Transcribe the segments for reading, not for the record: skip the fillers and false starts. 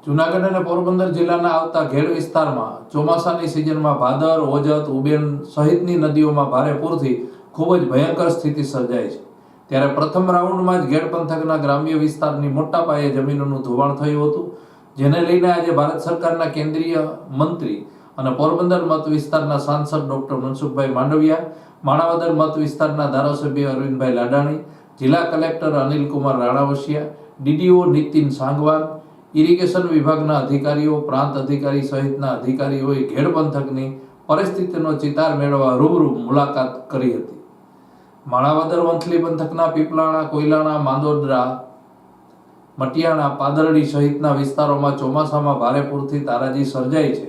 જૂનાગઢ અને પોરબંદર જિલ્લાના આવતા ઘેડ વિસ્તારમાં ચોમાસાની સિઝનમાં ભાદર, ઓજત, ઉબેન સહિતની નદીઓમાં ભારે પૂરથી ખૂબ જ ભયંકર સ્થિતિ સર્જાય છે। ત્યારે પ્રથમ રાઉન્ડમાં જ ઘેડ પંથકના ગ્રામ્ય વિસ્તારની મોટા પાયે જમીનોનું ધોવાણ થયું હતું, જેને લઈને આજે ભારત સરકારના કેન્દ્રીય મંત્રી અને પોરબંદર મત વિસ્તારના સાંસદ ડોક્ટર મનસુખભાઈ માંડવિયા, માણાવદર મત વિસ્તારના ધારાસભ્ય અરવિંદભાઈ લાડાણી, જિલ્લા collector Anilkumar Ranavasiya, DDO Nitin Sangwan, irrigation વિભાગના અધિકારીઓ, પ્રાંત અધિકારી સહિતના અધિકારીઓએ ઘેડ પંથકની પરિસ્થિતિનો ચિતાર મેળવવા રૂબરૂ મુલાકાત કરી હતી। માણાવદર વંથલી પંથકના પીપલાણા, કોયલાણા, માંદોદરા, મટિયાણા, પાદરડી સહિતના વિસ્તારોમાં ચોમાસામાં ભારે પૂરથી તારાજી સર્જાય છે।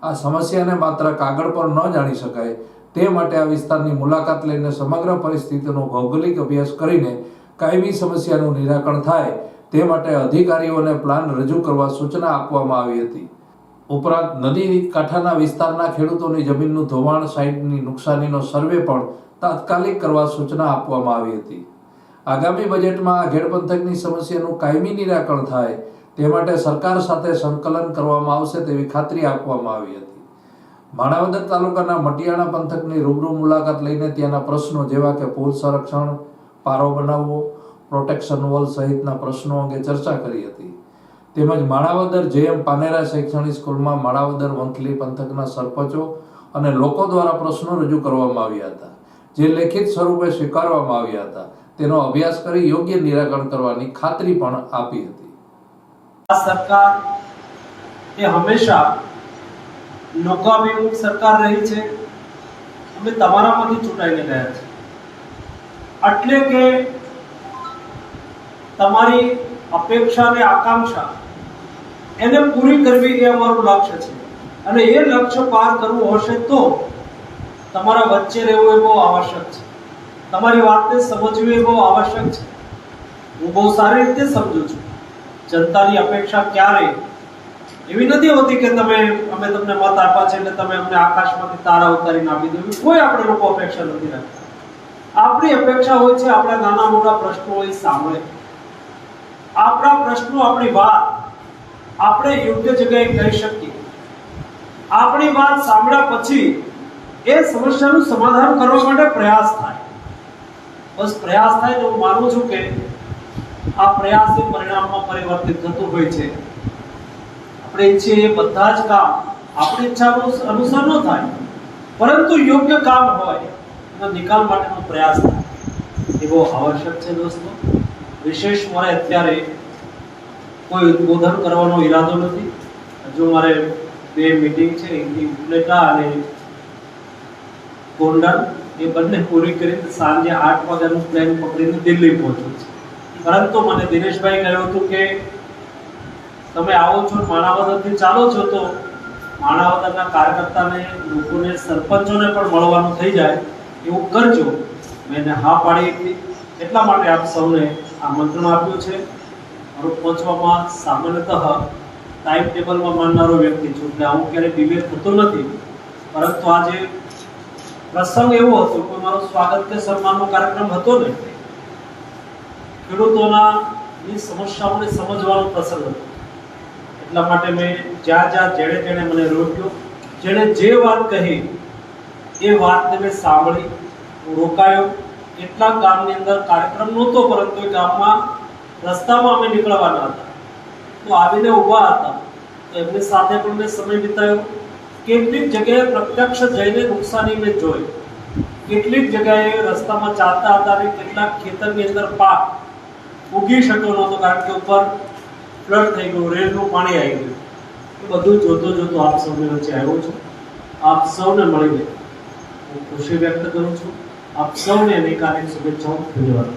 આ સમસ્યાને માત્ર કાગળ પર ન જાણી શકાય તે માટે આ વિસ્તારની મુલાકાત લઈને સમગ્ર પરિસ્થિતિનો ભૌગોલિક અભ્યાસ કરીને કાયમી સમસ્યાનું નિરાકરણ થાય તે માટે અધિકારીઓને પ્લાન રજૂ કરવા સૂચના આપવામાં આવી હતી। ઉપરાંત નદી કાંઠાના વિસ્તારના ખેડૂતોની જમીનનું ધોવાણ સાઇટની નુકસાનીનો સર્વે પણ તાત્કાલિક કરવા સૂચના આપવામાં આવી હતી। આગામી બજેટમાં આ ઘેડ પંથકની સમસ્યાનું કાયમી નિરાકરણ થાય તે માટે સરકાર સાથે સંકલન કરવામાં આવશે તેવી ખાતરી આપવામાં આવી હતી। માણાવદર તાલુકાના મટિયાણા પંથકની રૂબરૂ મુલાકાત લઈને ત્યાંના પ્રશ્નો જેવા કે પૂર સંરક્ષણ, પારો બનાવવો, પ્રોટેક્શન વોલ સહિતના પ્રશ્નો અંગે ચર્ચા કરી હતી। તેમજ માણાવદર જેએમ પાનેરા શૈક્ષણિક સ્કૂલમાં માણાવદર વંથલી પંથકના સરપંચો અને લોકો દ્વારા પ્રશ્નો રજૂ કરવામાં આવ્યા હતા, જે લેખિત સ્વરૂપે સ્વીકારવામાં આવ્યા હતા। તેનો અભ્યાસ કરી યોગ્ય નિરાકરણ કરવાની ખાતરી પણ આપી હતી। આ સરકાર એ હંમેશા લોકાભિમુખ સરકાર રહી છે। અમે તમારામાંથી ચૂંટાઈને ગયા છે, એટલે કે તમારી અપેક્ષા અને આકાંક્ષા એને પૂરી કરવી એ અમારું લક્ષ્ય છે, અને એ લક્ષ્ય પાર કરવું હશે તો તમારા વચ્ચે રહેવું એ બહુ આવશ્યક છે, તમારી વાતને સમજવી એ બહુ આવશ્યક છે। હું બહુ સારી રીતે સમજુ છું, જનતાની અપેક્ષા ક્યારે એવી નથી હોતી કે અમે તમને મત આપ્યા છે એટલે તમે અમને આકાશમાંથી તારા ઉતારીને આપી દો, કોઈ આપણે લોકો અપેક્ષા નથી રાખતા। આપણી અપેક્ષા હોય છે આપણા નાના મોટા પ્રશ્નો હોય સાંભળે, આપણા પ્રશ્નો, આપણી વાત આપણે યોગ્ય જગ્યાએ કહી શકીએ, આપણી વાત સાંભળ્યા પછી એ સમસ્યાનું સમાધાન કરવા માટે પ્રયાસ થાય। બસ પ્રયાસ થાય તો હું માનું છું કે આ પ્રયાસ એ પરિણામમાં પરિવર્તિત થતું હોય છે। આપણે ઈચ્છીએ એ બધા જ કામ આપણી ઈચ્છા અનુસાર ન થાય, પરંતુ યોગ્ય કામ હોય એનો નિકાલ માટેનો પ્રયાસ થાય એ બહુ આવશ્યક છે દોસ્તો। વિશેષ મારે અત્યારે કોઈ ઉદ્બોધન કરવાનો ઈરાદો નથી। હજુ મારે બે મીટિંગ છે, એની ઉપલેટા અને ગોંડલ, એ બંને પૂરી કરીને સાંજે 8 વાગ્યાનું પ્લેન પકડીને દિલ્હી પહોંચવું છે। પરંતુ મને દિનેશભાઈ કહ્યું હતું કે તમે આવો છો, માણાવદરથી ચાલો છો તો માણાવદરના કાર્યકર્તાને, લોકોને, સરપંચોને પણ મળવાનું થઈ જાય એવું કરજો। મેં એને હા પાડી હતી, એટલા માટે આપ સૌને આમંત્રણ આપ્યું છે। મારું પહોંચવામાં સામાન્યતઃ ટાઈમ ટેબલમાં માનનારો વ્યક્તિ છું, એટલે આવું ક્યારેય ડિલે થતો નથી, પરંતુ આજે પ્રસંગ એવો હતો કે મારો સ્વાગત કે સન્માનનો કાર્યક્રમ હતો ને, ખેડૂતોના સમસ્યાઓને સમજવાનો પ્રસંગ હતો, એટલા માટે મેં જ્યાં જેણે મને રોક્યો, જેણે જે વાત કહી એ વાતને મેં સાંભળી, હું રોકાયો। કેટલાક ગામની અંદર કાર્યક્રમ નહોતો, પરંતુ એ ગામમાં રસ્તામાં અમે નીકળવાના હતા તો આવીને ઊભા હતા, તો એમની સાથે પણ મેં સમય વિતાવ્યો। કેટલીક જગ્યાએ પ્રત્યક્ષ જઈને નુકસાની મેં જોઈ, કેટલીક જગ્યાએ રસ્તામાં ચાલતા હતા અને કેટલાક ખેતરની અંદર પાક ઉગી શક્યો નહોતો, કારણ કે ઉપર ફ્લડ થઈ ગયું, રેલનું પાણી આવી ગયું। એ બધું જોતો આપ સૌની વચ્ચે આવ્યો છું। આપ સૌને મળીને હું ખુશી વ્યક્ત કરું છું। આપ સૌને અનેક શુભેચ્છાઓ, ધન્યવાદ।